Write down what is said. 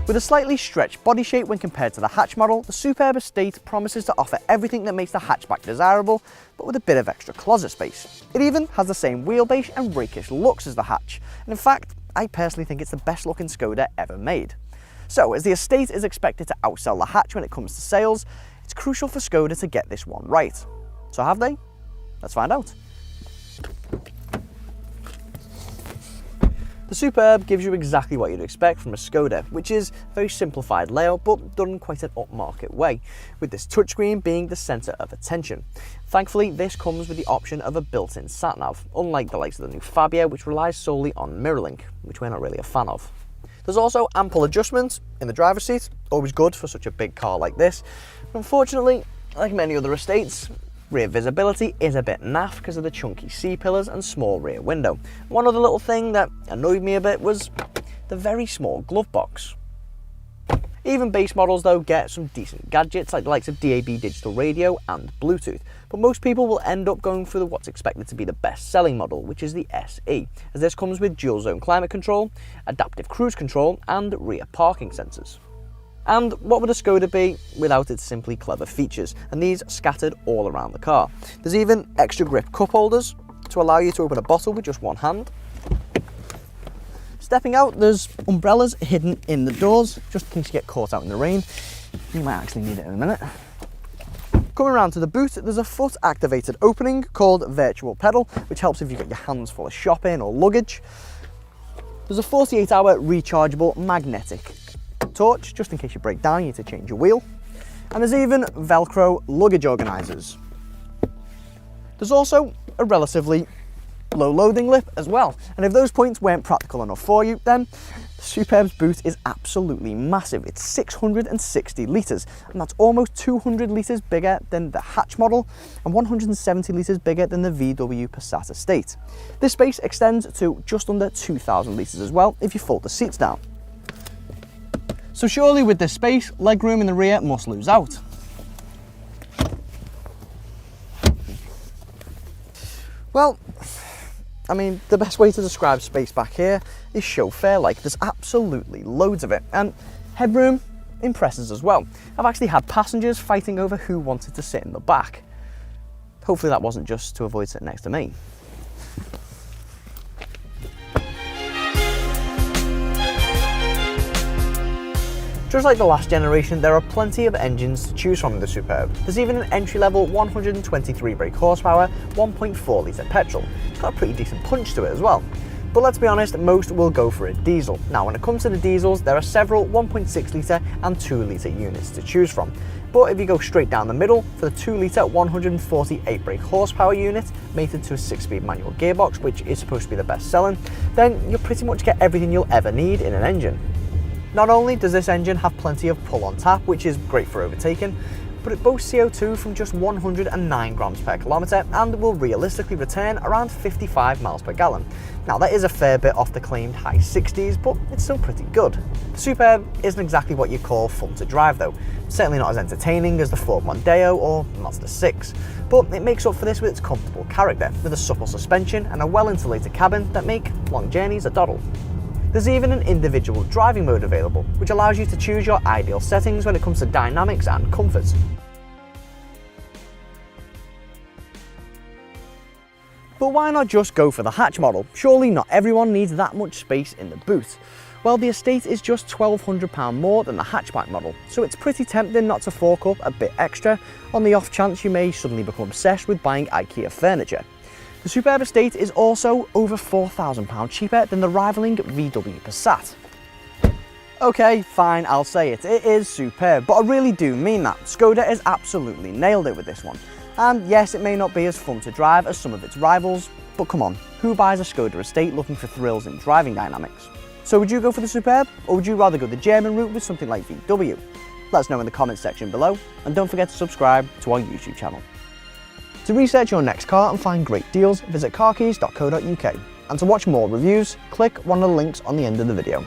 With a slightly stretched body shape when compared to the hatch model, the Superb Estate promises to offer everything that makes the hatchback desirable, but with a bit of extra closet space. It even has the same wheelbase and rakish looks as the hatch, and in fact, I personally think it's the best looking Skoda ever made. So, as the Estate is expected to outsell the hatch when it comes to sales, it's crucial for Skoda to get this one right. So have they? Let's find out. The Superb gives you exactly what you'd expect from a Skoda, which is a very simplified layout but done in quite an upmarket way, with this touchscreen being the centre of attention. Thankfully, this comes with the option of a built-in sat-nav, unlike the likes of the new Fabia, which relies solely on MirrorLink, which we're not really a fan of. There's also ample adjustment in the driver's seat, always good for such a big car like this. Unfortunately, like many other Estates, rear visibility is a bit naff because of the chunky C-pillars and small rear window. One other little thing that annoyed me a bit was the very small glove box. Even base models though get some decent gadgets like the likes of DAB digital radio and Bluetooth, but most people will end up going for what's expected to be the best selling model, which is the SE, as this comes with dual zone climate control, adaptive cruise control and rear parking sensors. And what would a Skoda be without its simply clever features, and these scattered all around the car. There's even extra grip cup holders to allow you to open a bottle with just one hand. Stepping out, there's umbrellas hidden in the doors, just in case you get caught out in the rain. You might actually need it in a minute. Coming around to the boot, there's a foot activated opening called Virtual Pedal, which helps if you've got your hands full of shopping or luggage. There's a 48-hour rechargeable magnetic torch, just in case you break down, you need to change your wheel. And there's even Velcro luggage organisers. There's also a relatively low loading lip as well, and if those points weren't practical enough for you, then the Superb's boot is absolutely massive. It's 660 litres, and that's almost 200 litres bigger than the hatch model and 170 litres bigger than the VW Passat Estate. This space extends to just under 2,000 litres as well if you fold the seats down. So surely with this space, legroom in the rear must lose out. Well, I mean, the best way to describe space back here is chauffeur-like. There's absolutely loads of it, and headroom impresses as well. I've actually had passengers fighting over who wanted to sit in the back. Hopefully that wasn't just to avoid sitting next to me. Just like the last generation, there are plenty of engines to choose from in the Superb. There's even an entry-level 123 brake horsepower, 1.4 litre petrol. It's got a pretty decent punch to it as well. But let's be honest, most will go for a diesel. Now, when it comes to the diesels, there are several 1.6 litre and 2 litre units to choose from. But if you go straight down the middle, for the 2 litre 148 brake horsepower unit, mated to a 6-speed manual gearbox, which is supposed to be the best selling, then you'll pretty much get everything you'll ever need in an engine. Not only does this engine have plenty of pull on tap, which is great for overtaking, but it boasts CO2 from just 109 grams per kilometre and will realistically return around 55 miles per gallon. Now that is a fair bit off the claimed high 60s, but it's still pretty good. The Superb isn't exactly what you call fun to drive though, certainly not as entertaining as the Ford Mondeo or Mazda 6, but it makes up for this with its comfortable character, with a supple suspension and a well-insulated cabin that make long journeys a doddle. There's even an individual driving mode available, which allows you to choose your ideal settings when it comes to dynamics and comfort. But why not just go for the hatch model? Surely not everyone needs that much space in the boot. Well, the Estate is just £1,200 more than the hatchback model, so it's pretty tempting not to fork up a bit extra on the off chance you may suddenly become obsessed with buying IKEA furniture. The Superb Estate is also over £4,000 cheaper than the rivaling VW Passat. Okay, fine, I'll say it. It is superb, but I really do mean that. Skoda has absolutely nailed it with this one. And yes, it may not be as fun to drive as some of its rivals, but come on, who buys a Skoda Estate looking for thrills in driving dynamics? So would you go for the Superb, or would you rather go the German route with something like VW? Let us know in the comments section below, and don't forget to subscribe to our YouTube channel. To research your next car and find great deals, visit carkeys.co.uk. And to watch more reviews, click one of the links on the end of the video.